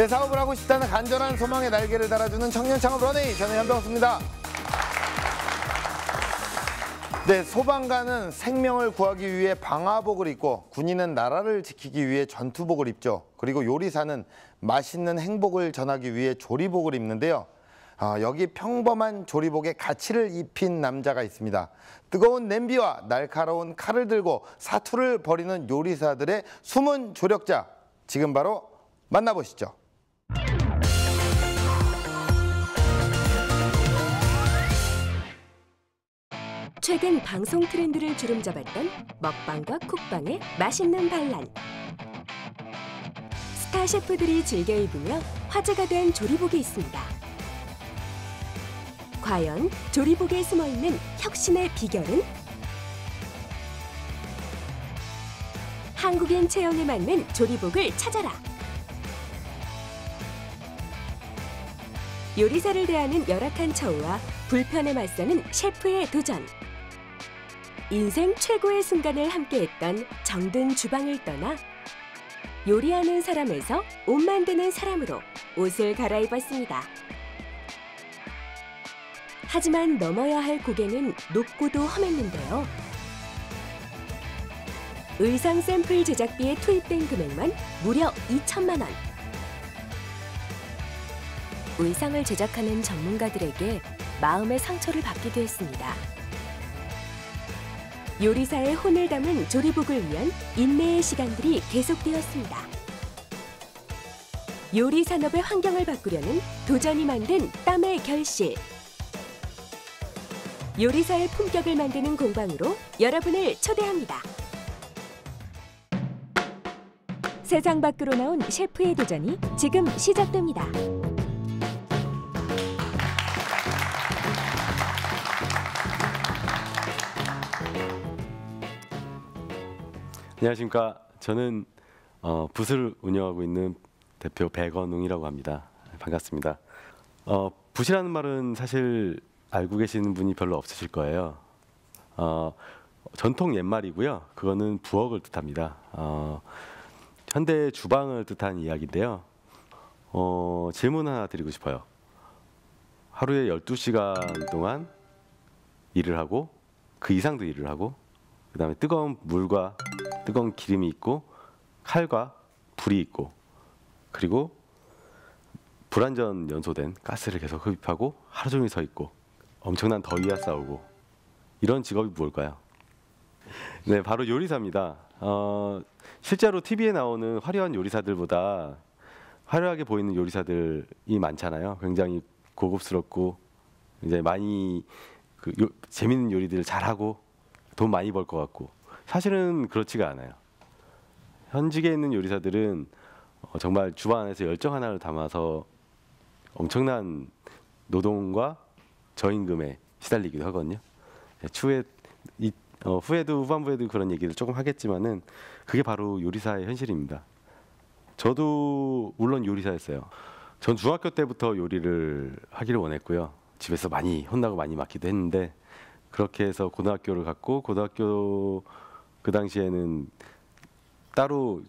내 사업을 하고 싶다는 간절한 소망에 날개를 달아주는 청년 창업 런웨이, 저는 현병수입니다. 네, 소방관은 생명을 구하기 위해 방화복을 입고, 군인은 나라를 지키기 위해 전투복을 입죠. 그리고 요리사는 맛있는 행복을 전하기 위해 조리복을 입는데요. 여기 평범한 조리복에 가치를 입힌 남자가 있습니다. 뜨거운 냄비와 날카로운 칼을 들고 사투를 벌이는 요리사들의 숨은 조력자, 지금 바로 만나보시죠. 최근 방송 트렌드를 주름잡았던 먹방과 쿡방의 맛있는 반란. 스타 셰프들이 즐겨 입으며 화제가 된 조리복이 있습니다. 과연 조리복에 숨어있는 혁신의 비결은? 한국인 체형에 맞는 조리복을 찾아라. 요리사를 대하는 열악한 처우와 불편에 맞서는 셰프의 도전. 인생 최고의 순간을 함께했던 정든 주방을 떠나 요리하는 사람에서 옷 만드는 사람으로 옷을 갈아입었습니다. 하지만 넘어야 할 고개는 높고도 험했는데요. 의상 샘플 제작비에 투입된 금액만 무려 2천만 원. 의상을 제작하는 전문가들에게 마음의 상처를 받기도 했습니다. 요리사의 혼을 담은 조리복을 위한 인내의 시간들이 계속되었습니다. 요리 산업의 환경을 바꾸려는 도전이 만든 땀의 결실. 요리사의 품격을 만드는 공방으로 여러분을 초대합니다. 세상 밖으로 나온 셰프의 도전이 지금 시작됩니다. 안녕하십니까. 저는 붓을 운영하고 있는 대표 백원웅이라고 합니다. 반갑습니다. 붓이라는 말은 사실 알고 계시는 분이 별로 없으실 거예요. 전통 옛말이고요. 그거는 부엌을 뜻합니다. 현대 주방을 뜻하는 이야기인데요. 질문 하나 드리고 싶어요. 하루에 12시간 동안 일을 하고 그 이상도 일을 하고 그다음에 뜨거운 물과 뜨거운 기름이 있고 칼과 불이 있고 그리고 불완전 연소된 가스를 계속 흡입하고 하루 종일 서 있고 엄청난 더위와 싸우고 이런 직업이 뭘까요? 네, 바로 요리사입니다. 실제로 TV에 나오는 화려한 요리사들보다 화려하게 보이는 요리사들이 많잖아요. 굉장히 고급스럽고 이제 많이 재밌는 요리들을 잘하고 돈 많이 벌 것 같고 사실은 그렇지가 않아요. 현직에 있는 요리사들은 정말 주방 안에서 열정 하나를 담아서 엄청난 노동과 저임금에 시달리기도 하거든요. 추후에 후반부에도 그런 얘기를 조금 하겠지만은 그게 바로 요리사의 현실입니다. 저도 물론 요리사였어요. 전 중학교 때부터 요리를 하기를 원했고요. 집에서 많이 혼나고 많이 맞기도 했는데 그렇게 해서 고등학교를 갔고 고등학교 그 당시에는 따로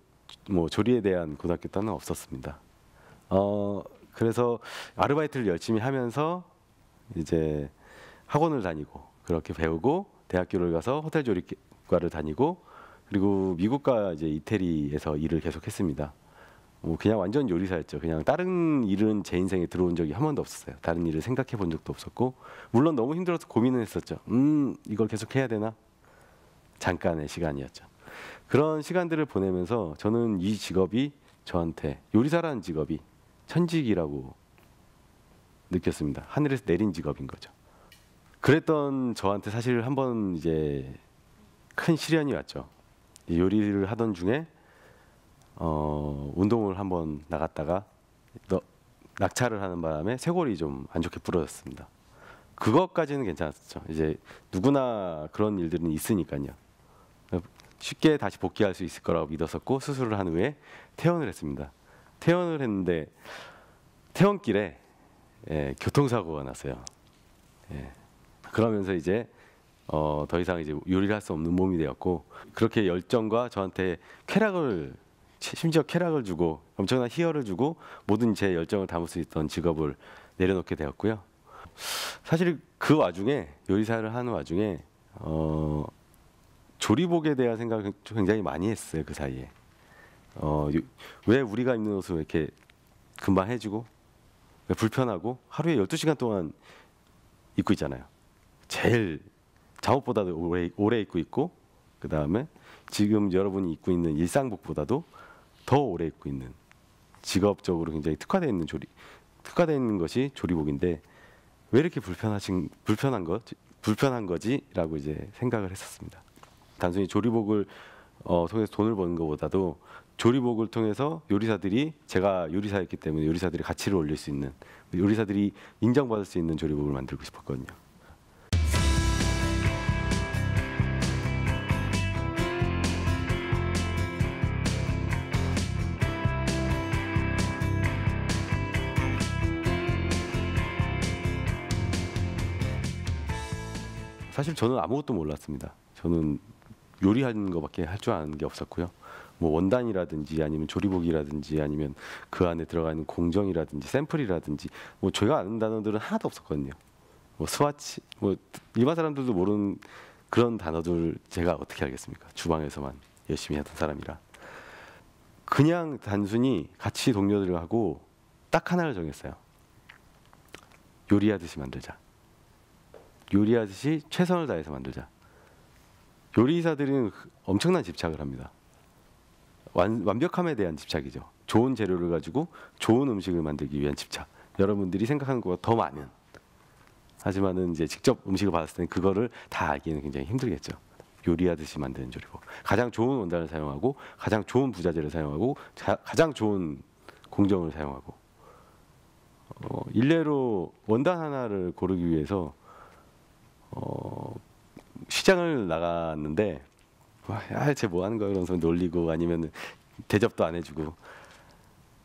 뭐 조리에 대한 고등학교 때는 없었습니다. 그래서 아르바이트를 열심히 하면서 이제 학원을 다니고 그렇게 배우고 대학교를 가서 호텔 조리과를 다니고 그리고 미국과 이제 이태리에서 일을 계속했습니다. 그냥 완전 요리사였죠. 그냥 다른 일은 제 인생에 들어온 적이 한 번도 없었어요. 다른 일을 생각해 본 적도 없었고 물론 너무 힘들어서 고민은 했었죠. 이걸 계속 해야 되나? 잠깐의 시간이었죠. 그런 시간들을 보내면서 저는 이 직업이 저한테 요리사라는 직업이 천직이라고 느꼈습니다. 하늘에서 내린 직업인 거죠. 그랬던 저한테 사실 한번 이제 큰 시련이 왔죠. 요리를 하던 중에 운동을 한번 나갔다가 낙차를 하는 바람에 쇄골이 좀 안 좋게 부러졌습니다. 그것까지는 괜찮았죠. 이제 누구나 그런 일들은 있으니까요. 쉽게 다시 복귀할 수 있을 거라고 믿었었고 수술을 한 후에 퇴원을 했습니다. 퇴원을 했는데 퇴원길에 교통사고가 났어요. 그러면서 이제 더 이상 이제 요리를 할 수 없는 몸이 되었고 그렇게 열정과 저한테 쾌락을 심지어 쾌락을 주고 엄청난 희열을 주고 모든 제 열정을 담을 수 있던 직업을 내려놓게 되었고요. 사실 그 와중에 요리사를 하는 와중에 조리복에 대한 생각을 굉장히 많이 했어요. 그 사이에 왜 우리가 입는 옷을 이렇게 금방 해주고 왜 불편하고 하루에 12시간 동안 입고 있잖아요. 제일 잠옷보다도 오래 입고 있고 그 다음에 지금 여러분이 입고 있는 일상복보다도 더 오래 입고 있는 직업적으로 굉장히 특화되어 있는 것이 조리복인데 왜 이렇게 불편한 거지라고 이제 생각을 했었습니다. 단순히 조리복을 통해서 돈을 버는 것보다도 조리복을 통해서 요리사들이 제가 요리사였기 때문에 요리사들이 가치를 올릴 수 있는 요리사들이 인정받을 수 있는 조리복을 만들고 싶었거든요. 사실 저는 아무것도 몰랐습니다. 저는 요리하는 것밖에 할 줄 아는 게 없었고요. 뭐 원단이라든지 아니면 조리복이라든지 아니면 그 안에 들어가는 공정이라든지 샘플이라든지 뭐 제가 아는 단어들은 하나도 없었거든요. 뭐 스와치, 뭐 일반 사람들도 모르는 그런 단어들 제가 어떻게 알겠습니까? 주방에서만 열심히 하던 사람이라. 그냥 단순히 같이 동료들하고 딱 하나를 정했어요. 요리하듯이 만들자. 요리하듯이 최선을 다해서 만들자. 요리사들은 엄청난 집착을 합니다. 완벽함에 대한 집착이죠. 좋은 재료를 가지고 좋은 음식을 만들기 위한 집착. 여러분들이 생각하는 것보다 더 많은. 하지만은 이제 직접 음식을 받았을 때는 그거를 다 알기는 굉장히 힘들겠죠. 요리하듯이 만드는 조리법. 가장 좋은 원단을 사용하고 가장 좋은 부자재를 사용하고 가장 좋은 공정을 사용하고 일례로 원단 하나를 고르기 위해서 시장을 나갔는데 쟤 뭐 하는 거야 이러면서 놀리고 아니면 대접도 안 해주고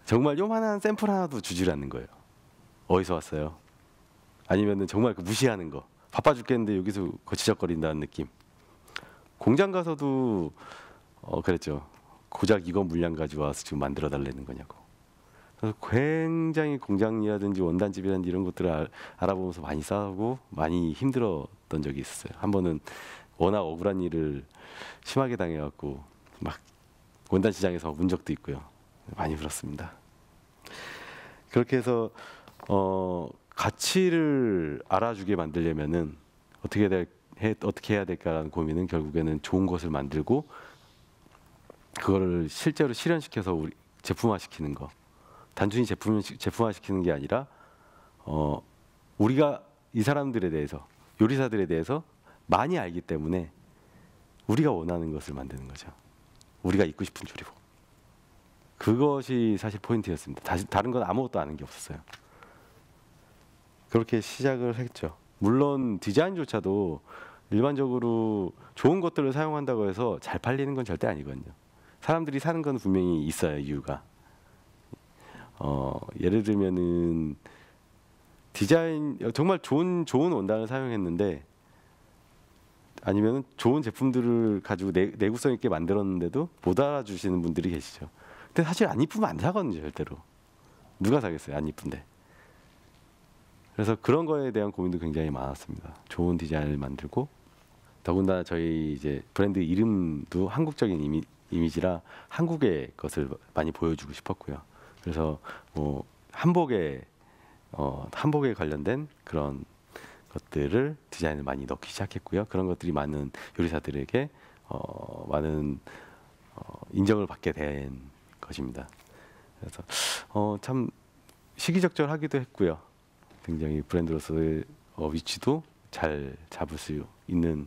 정말 요만한 샘플 하나도 주질 않는 거예요. 어디서 왔어요? 아니면은 정말 그 무시하는 거. 바빠 죽겠는데 여기서 거치적거린다는 느낌. 공장 가서도 그랬죠. 고작 이거 물량 가지고 와서 지금 만들어 달라는 거냐고. 그래서 굉장히 공장이라든지 원단집이라든지 이런 것들을 알아보면서 많이 싸우고 많이 힘들었던 적이 있었어요. 한 번은 워낙 억울한 일을 심하게 당해갖고 막 원단 시장에서 운 적도 있고요. 많이 울었습니다. 그렇게 해서 가치를 알아주게 만들려면은 어떻게 해야 될까라는 고민은 결국에는 좋은 것을 만들고 그거를 실제로 실현시켜서 우리 제품화시키는 거. 단순히 제품화시키는 게 아니라 우리가 이 사람들에 대해서 요리사들에 대해서 많이 알기 때문에 우리가 원하는 것을 만드는 거죠. 우리가 입고 싶은 조리복. 그것이 사실 포인트였습니다. 다른 건 아무것도 아는 게 없었어요. 그렇게 시작을 했죠. 물론 디자인조차도 일반적으로 좋은 것들을 사용한다고 해서 잘 팔리는 건 절대 아니거든요. 사람들이 사는 건 분명히 있어요. 이유가. 예를 들면은 디자인 정말 좋은 원단을 사용했는데 아니면 좋은 제품들을 가지고 내구성 있게 만들었는데도 못 알아주시는 분들이 계시죠. 근데 사실 안 이쁘면 안 사거든요, 절대로. 누가 사겠어요, 안 이쁜데. 그래서 그런 거에 대한 고민도 굉장히 많았습니다. 좋은 디자인을 만들고 더군다나 저희 이제 브랜드 이름도 한국적인 이미지라 한국의 것을 많이 보여주고 싶었고요. 그래서 뭐 한복에 관련된 그런 것들을 디자인을 많이 넣기 시작했고요. 그런 것들이 많은 요리사들에게 많은 인정을 받게 된 것입니다. 그래서 참 시기적절하기도 했고요. 굉장히 브랜드로서의 위치도 잘 잡을 수 있는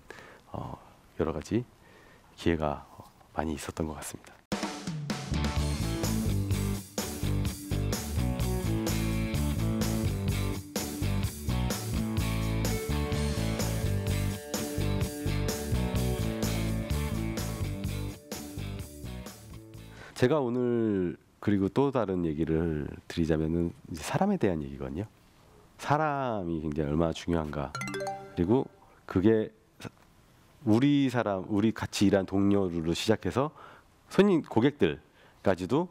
여러 가지 기회가 많이 있었던 것 같습니다. 제가 오늘 그리고 또 다른 얘기를 드리자면은 이제 사람에 대한 얘기거든요. 사람이 굉장히 얼마나 중요한가. 그리고 그게 우리 같이 일한 동료로 시작해서 손님 고객들 시스템까지도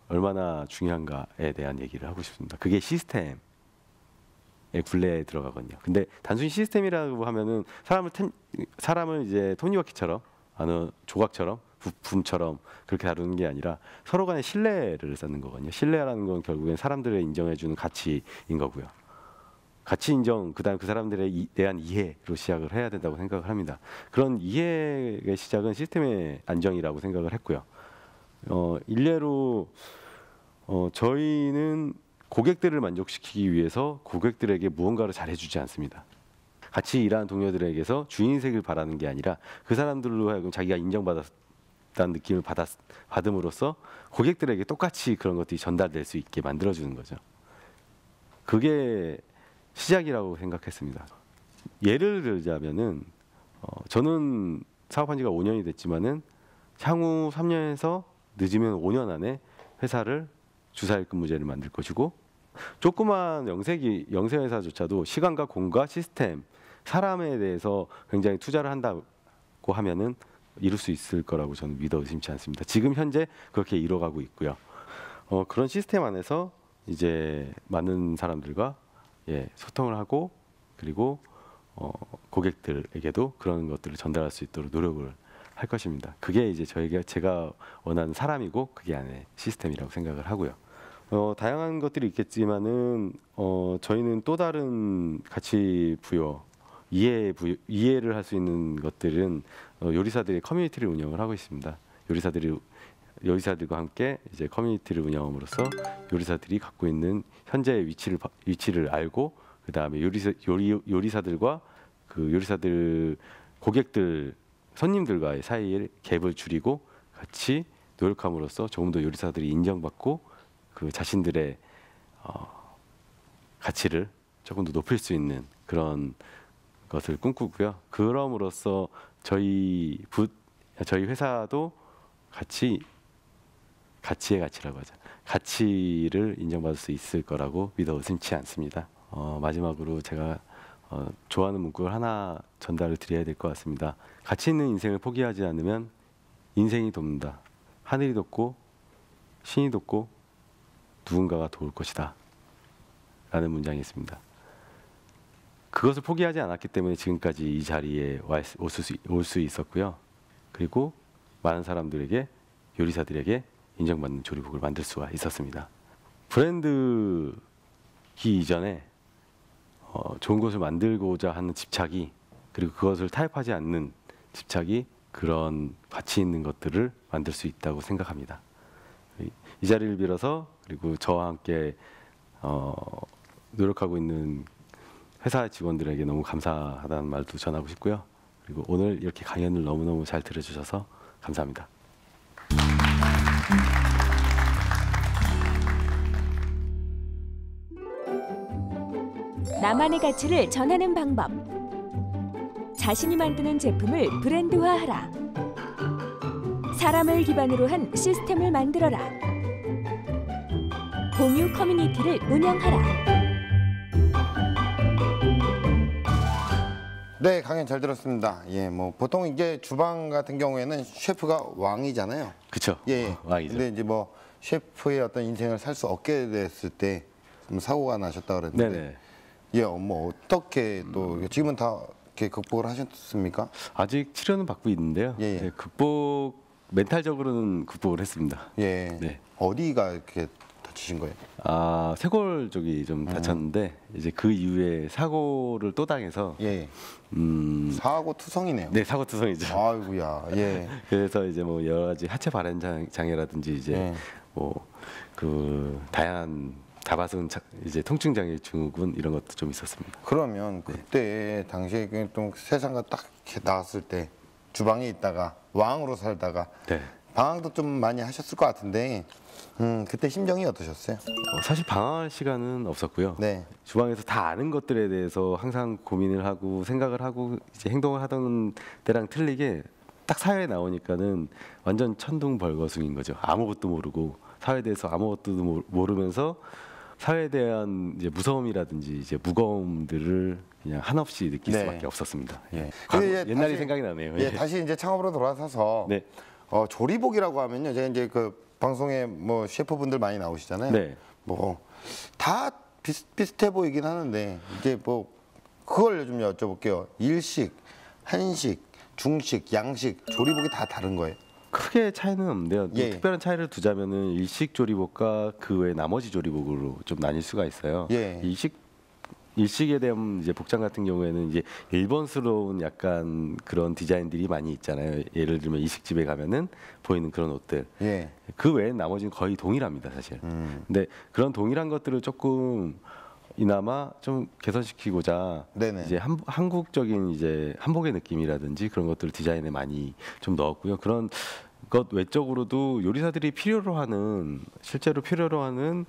얼마나 중요한가에 대한 얘기를 하고 싶습니다. 그게 시스템의 굴레에 들어가거든요. 근데 단순히 시스템이라고 하면은 사람을 이제 톱니바퀴처럼 어느 조각처럼 부품처럼 그렇게 다루는 게 아니라 서로 간의 신뢰를 쌓는 거거든요. 신뢰라는 건 결국엔 사람들의 인정해주는 가치인 거고요. 가치 인정, 그다음 그 사람들에 대한 이해로 시작을 해야 된다고 생각을 합니다. 그런 이해의 시작은 시스템의 안정이라고 생각을 했고요. 일례로 저희는 고객들을 만족시키기 위해서 고객들에게 무언가를 잘해주지 않습니다. 같이 일하는 동료들에게서 주인색을 바라는 게 아니라 그 사람들로 하여금 자기가 인정받았다는 느낌을 받음으로써 고객들에게 똑같이 그런 것들이 전달될 수 있게 만들어주는 거죠. 그게 시작이라고 생각했습니다. 예를 들자면은 저는 사업한 지가 5년이 됐지만은 향후 3년에서 늦으면 5년 안에 회사를 주사일 근무제를 만들 것이고 조그만 영세 회사조차도 시간과 공과 시스템, 사람에 대해서 굉장히 투자를 한다고 하면은 이룰 수 있을 거라고 저는 믿어 의심치 않습니다. 지금 현재 그렇게 이뤄가고 있고요. 그런 시스템 안에서 이제 많은 사람들과 소통을 하고 그리고 고객들에게도 그런 것들을 전달할 수 있도록 노력을 할 것입니다. 그게 이제 제가 원하는 사람이고 그게 안에 시스템이라고 생각을 하고요. 다양한 것들이 있겠지만은 저희는 또 다른 가치 부여, 이해를 할 수 있는 것들은 요리사들의 커뮤니티를 운영을 하고 있습니다. 요리사들과 함께 이제 커뮤니티를 운영함으로써 요리사들이 갖고 있는 현재의 위치를 알고 그 다음에 요리사들과 그 요리사들 고객들 손님들과의 사이의 갭을 줄이고 같이 노력함으로써 조금 더 요리사들이 인정받고 그 자신들의 가치를 조금 더 높일 수 있는 그런 것을 꿈꾸고요. 그럼으로써 저희 회사도 가치의 가치라고 하죠. 가치를 인정받을 수 있을 거라고 믿어 의심치 않습니다. 마지막으로 제가 좋아하는 문구를 하나 전달을 드려야 될 것 같습니다. 가치 있는 인생을 포기하지 않으면 인생이 돕는다. 하늘이 돕고 신이 돕고 누군가가 도울 것이다. 라는 문장이 있습니다. 그것을 포기하지 않았기 때문에 지금까지 이 자리에 올 수 있었고요. 그리고 많은 사람들에게 요리사들에게 인정받는 조리복을 만들 수가 있었습니다. 브랜드기 이전에 좋은 것을 만들고자 하는 집착이 그리고 그것을 타협하지 않는 집착이 그런 가치 있는 것들을 만들 수 있다고 생각합니다. 이 자리를 빌어서 그리고 저와 함께 노력하고 있는 회사 직원들에게 너무 감사하다는 말도 전하고 싶고요. 그리고 오늘 이렇게 강연을 너무너무 잘 들어주셔서 감사합니다. 나만의 가치를 전하는 방법. 자신이 만드는 제품을 브랜드화하라. 사람을 기반으로 한 시스템을 만들어라. 공유 커뮤니티를 운영하라. 네, 강연 잘 들었습니다. 뭐 보통 이제 주방 같은 경우에는 셰프가 왕이잖아요. 그렇죠. 왕이죠. 근데 이제 뭐 셰프의 어떤 인생을 살 수 없게 됐을 때 좀 사고가 나셨다 그랬는데, 뭐 어떻게 또 지금은 다 이렇게 극복을 하셨습니까? 아직 치료는 받고 있는데요. 멘탈적으로는 극복을 했습니다. 네. 어디가 이렇게 다치신 거예요? 쇄골 쪽이 좀 다쳤는데 이제 그 이후에 사고를 또 당해서 사고 투성이네요. 네, 사고 투성이죠. 아이고야. 그래서 이제 뭐 여러 가지 하체 발현 장애라든지 이제 뭐 그 다양한 다바슨 이제 통증 장애 증후군 이런 것도 좀 있었습니다. 그러면 그때 당시에 또 세상과 딱 이렇게 나왔을 때 주방에 있다가 왕으로 살다가 방황도 좀 많이 하셨을 것 같은데 그때 심정이 어떠셨어요? 사실 방황할 시간은 없었고요. 주방에서 다 아는 것들에 대해서 항상 고민을 하고 생각을 하고 이제 행동을 하던 때랑 틀리게 딱 사회에 나오니까는 완전 천둥벌거숭인 거죠. 아무것도 모르고 사회에 대해서 아무것도 모르면서 사회에 대한 이제 무서움이라든지 이제 무거움들을 그냥 한없이 느낄 수밖에 없었습니다. 옛날이 생각이 나네요. 다시 이제 창업으로 돌아서서 조리복이라고 하면요, 제가 이제 그 방송에 뭐 셰프분들 많이 나오시잖아요. 네. 뭐 다 비슷비슷해 보이긴 하는데 이제 뭐 그걸 좀 여쭤볼게요. 일식, 한식, 중식, 양식 조리법이 다 다른 거예요? 크게 차이는 없는데요. 예. 특별한 차이를 두자면은 일식 조리법과 그 외 나머지 조리법으로 좀 나뉠 수가 있어요. 예. 일식에 대한 이제 복장 같은 경우에는 이제 일본스러운 약간 그런 디자인들이 많이 있잖아요. 예를 들면 일식집에 가면은 보이는 그런 옷들. 예. 그 외엔 나머지는 거의 동일합니다, 사실. 근데 그런 동일한 것들을 조금 이나마 좀 개선시키고자 네네. 이제 한국적인 이제 한복의 느낌이라든지 그런 것들을 디자인에 많이 좀 넣었고요. 그런 것 외적으로도 요리사들이 실제로 필요로 하는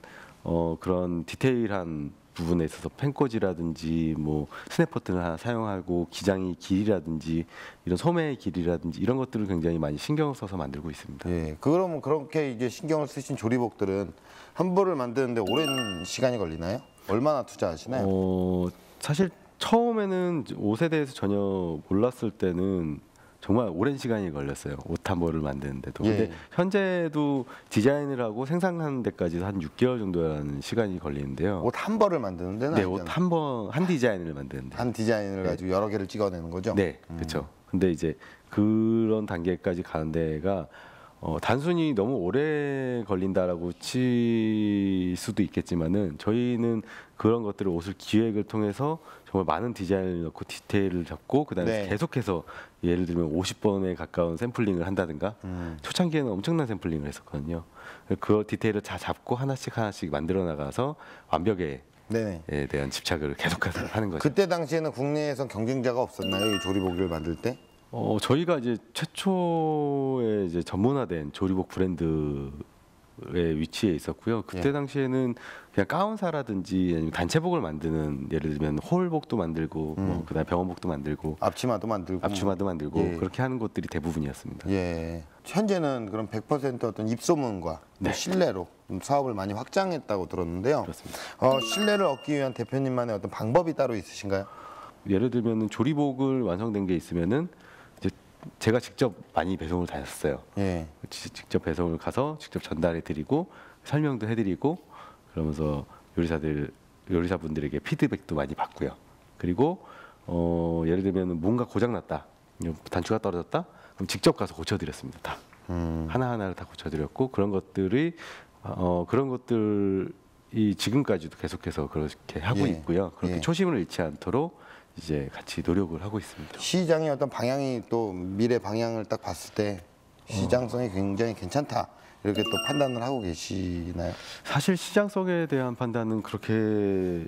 그런 디테일한 부분에 있어서 펜꽂이라든지 뭐 스냅버튼을 하나 사용하고 기장의 길이라든지 이런 소매의 길이라든지 이런 것들을 굉장히 많이 신경을 써서 만들고 있습니다. 예. 그러면 그렇게 이제 신경을 쓰신 조리복들은 한 벌을 만드는데 오랜 시간이 걸리나요? 얼마나 투자하시나요? 사실 처음에는 옷에 대해서 전혀 몰랐을 때는 정말 오랜 시간이 걸렸어요. 옷 한 벌을 만드는데도. 예. 근데 현재도 디자인을 하고 생산하는 데까지 한 6개월 정도라는 시간이 걸리는데요. 옷 한 벌을 만드는 데는 네, 아니잖아요. 옷 한 디자인을 만드는데. 한 디자인을 가지고 여러 개를 찍어내는 거죠? 네, 그렇죠. 근데 이제 그런 단계까지 가는 데가 단순히 너무 오래 걸린다라고 칠 수도 있겠지만은 저희는 그런 것들을 옷을 기획을 통해서 정말 많은 디자인을 넣고 디테일을 잡고 그다음에 네. 계속해서 예를 들면 50번에 가까운 샘플링을 한다든가 초창기에는 엄청난 샘플링을 했었거든요. 그 디테일을 다 잡고 하나씩 만들어 나가서 완벽에 네네. 대한 집착을 계속해서 하는 거죠. 그때 당시에는 국내에선 경쟁자가 없었나요? 이 조리복을 만들 때? 저희가 이제 최초의 이제 전문화된 조리복 브랜드의 위치에 있었고요. 그때 예. 당시에는 그냥 가운사라든지 아니면 단체복을 만드는 예를 들면 홀복도 만들고 뭐 그다음에 병원복도 만들고 앞치마도 만들고. 앞치마도 만들고 예. 그렇게 하는 곳들이 대부분이었습니다. 예. 현재는 그럼 100% 어떤 입소문과 또 네. 신뢰로 사업을 많이 확장했다고 들었는데요. 그렇습니다. 신뢰를 얻기 위한 대표님만의 어떤 방법이 따로 있으신가요? 예를 들면은 조리복을 완성된 게 있으면은 이제 제가 직접 많이 배송을 다녔어요. 예. 직접 배송을 가서 직접 전달해 드리고 설명도 해 드리고 그러면서 요리사분들에게 피드백도 많이 받고요. 그리고 예를 들면 뭔가 고장 났다. 단추가 떨어졌다. 그럼 직접 가서 고쳐 드렸습니다. 다. 하나하나를 다 고쳐 드렸고 그런 것들이 지금까지도 계속해서 그렇게 하고 예. 있고요. 그렇게 예. 초심을 잃지 않도록 이제 같이 노력을 하고 있습니다. 시장의 어떤 방향이 또 미래 방향을 딱 봤을 때 시장성이 굉장히 괜찮다. 이렇게 또 판단을 하고 계시나요? 사실 시장성에 대한 판단은 그렇게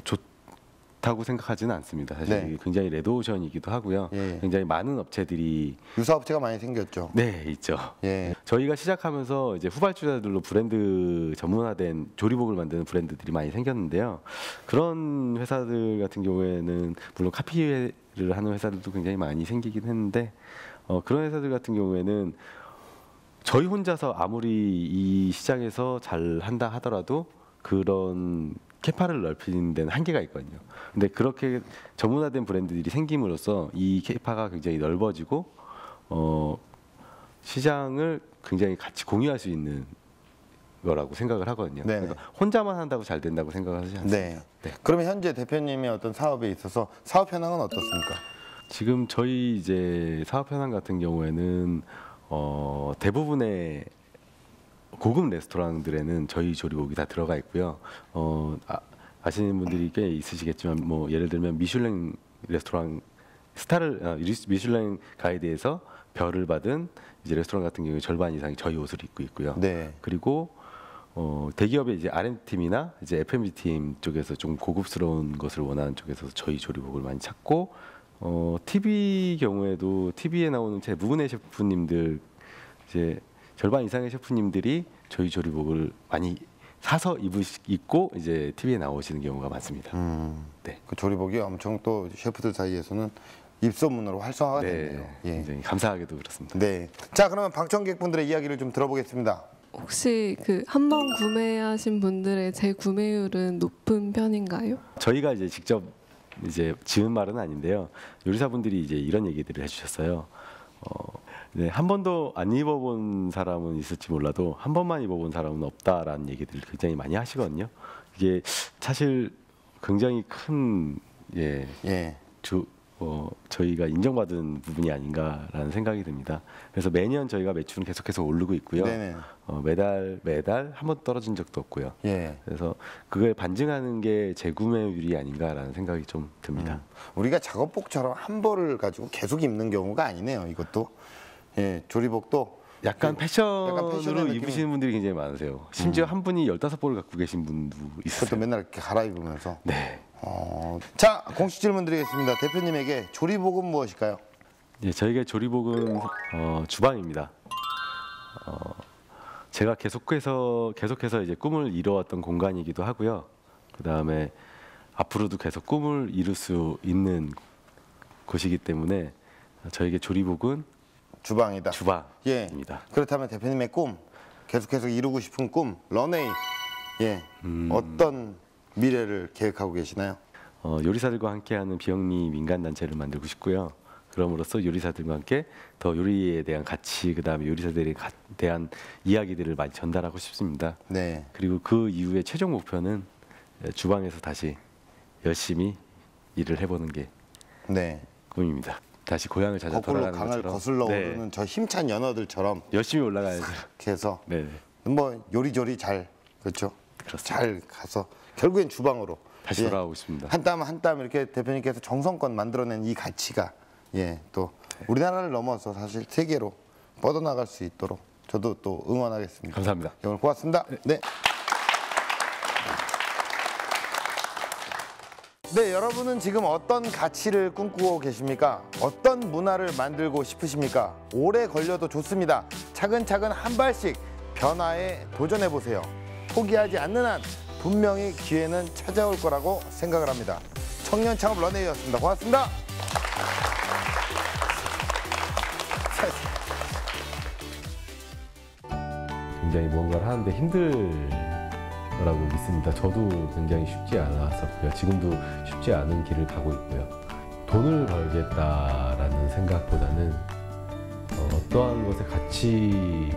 좋다고 생각하지는 않습니다. 사실 네. 이게 굉장히 레드오션이기도 하고요. 예. 굉장히 많은 업체들이 유사업체가 많이 생겼죠. 네 있죠. 예. 저희가 시작하면서 이제 후발주자들로 브랜드 전문화된 조리복을 만드는 브랜드들이 많이 생겼는데요. 그런 회사들 같은 경우에는 물론 카피를 하는 회사들도 굉장히 많이 생기긴 했는데 그런 회사들 같은 경우에는 저희 혼자서 아무리 이 시장에서 잘 한다 하더라도 그런 캐파를 넓히는 데는 한계가 있거든요. 근데 그렇게 전문화된 브랜드들이 생김으로써 이 캐파가 굉장히 넓어지고 시장을 굉장히 같이 공유할 수 있는 거라고 생각을 하거든요. 네네. 그러니까 혼자만 한다고 잘 된다고 생각하지 않습니다. 네. 그러면 현재 대표님의 어떤 사업에 있어서 사업 현황은 어떻습니까? 지금 저희 이제 사업 현황 같은 경우에는 대부분의 고급 레스토랑들에는 저희 조리복이 다 들어가 있고요. 아시는 분들이 꽤 있으시겠지만 뭐 예를 들면 미슐랭 레스토랑 미슐랭 가이드에서 별을 받은 이제 레스토랑 같은 경우에 절반 이상이 저희 옷을 입고 있고요. 네. 그리고 대기업의 이제 R&D 팀이나 이제 F&B 팀 쪽에서 좀 고급스러운 것을 원하는 쪽에서 저희 조리복을 많이 찾고 TV 경우에도 TV에 나오는 대부분의 셰프님들 이제 절반 이상의 셰프님들이 저희 조리복을 많이 사서 입고 이제 TV에 나오시는 경우가 많습니다. 네. 그 조리복이 엄청 또 셰프들 사이에서는 입소문으로 활성화가 됐네요. 예. 굉장히 감사하게도 그렇습니다. 네. 자, 그러면 방청객분들의 이야기를 좀 들어보겠습니다. 혹시 그 한 번 구매하신 분들의 재구매율은 높은 편인가요? 저희가 이제 직접 이제 지은 말은 아닌데요. 요리사분들이 이제 이런 얘기들을 해주셨어요. 네, 한 번도 안 입어본 사람은 있을지 몰라도 한 번만 입어본 사람은 없다라는 얘기들을 굉장히 많이 하시거든요. 이게 사실 굉장히 큰 예, 예. 저희가 인정받은 부분이 아닌가라는 생각이 듭니다. 그래서 매년 저희가 매출은 계속해서 오르고 있고요. 네네. 매달 한 번 떨어진 적도 없고요. 예. 그래서 그걸 반증하는 게 재구매율이 아닌가라는 생각이 좀 듭니다. 우리가 작업복처럼 한 벌을 가지고 계속 입는 경우가 아니네요. 이것도. 예, 조리복도 약간 패션으로 약간 패션의 느낌이- 입으시는 분들이 굉장히 많으세요. 심지어 한 분이 15벌을 갖고 계신 분도 그것도 있어요. 맨날 이렇게 갈아입으면서. 네. 자, 공식 질문 드리겠습니다. 대표님에게 조리복은 무엇일까요? 예, 저희가 조리복은 주방입니다. 제가 계속해서 이제 꿈을 이뤄왔던 공간이기도 하고요. 그 다음에 앞으로도 계속 꿈을 이룰 수 있는 곳이기 때문에 저에게 조리복은 주방이다. 예. 주방입니다. 그렇다면 대표님의 꿈, 계속해서 이루고 싶은 꿈, 런웨이. 예. 어떤 미래를 계획하고 계시나요? 요리사들과 함께하는 비영리 민간 단체를 만들고 싶고요. 그럼으로써 요리사들과 함께 더 요리에 대한 가치, 그다음에 요리사들에 대한 이야기들을 많이 전달하고 싶습니다. 네. 그리고 그 이후에 최종 목표는 주방에서 다시 열심히 일을 해보는 게 네. 꿈입니다. 다시 고향을 찾아 거꾸로 돌아가는 강을 것처럼 거슬러 네, 오르는 저 힘찬 연어들처럼 열심히 올라가야죠. 이렇게 해서 네, 뭐 요리조리 잘 그렇죠. 그렇습니다. 잘 가서 결국엔 주방으로 다시 예. 돌아오고 싶습니다. 한 땀 한 땀 이렇게 대표님께서 정성껏 만들어낸 이 가치가 또 우리나라를 넘어서 사실 세계로 뻗어나갈 수 있도록 저도 또 응원하겠습니다. 감사합니다. 오늘 고맙습니다. 네. 네, 여러분은 지금 어떤 가치를 꿈꾸고 계십니까? 어떤 문화를 만들고 싶으십니까? 오래 걸려도 좋습니다. 차근차근 한 발씩 변화에 도전해 보세요. 포기하지 않는 한 분명히 기회는 찾아올 거라고 생각을 합니다. 청년 창업 런웨이였습니다. 고맙습니다. 굉장히 무언가를 하는데 힘들라고 믿습니다. 저도 굉장히 쉽지 않았었고요. 지금도 쉽지 않은 길을 가고 있고요. 돈을 벌겠다라는 생각보다는 어떠한 것의 가치를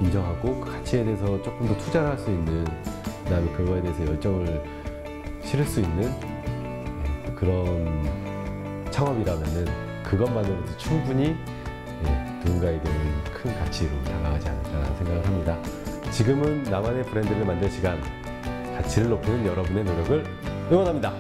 인정하고 그 가치에 대해서 조금 더 투자를 할 수 있는, 그다음에 그거에 대해서 열정을 실을 수 있는 그런 창업이라면은 그것만으로도 충분히 누군가에게는 큰 가치로 다가가지 않을까라는 생각을 합니다. 지금은 나만의 브랜드를 만들 시간, 가치를 높이는 여러분의 노력을 응원합니다.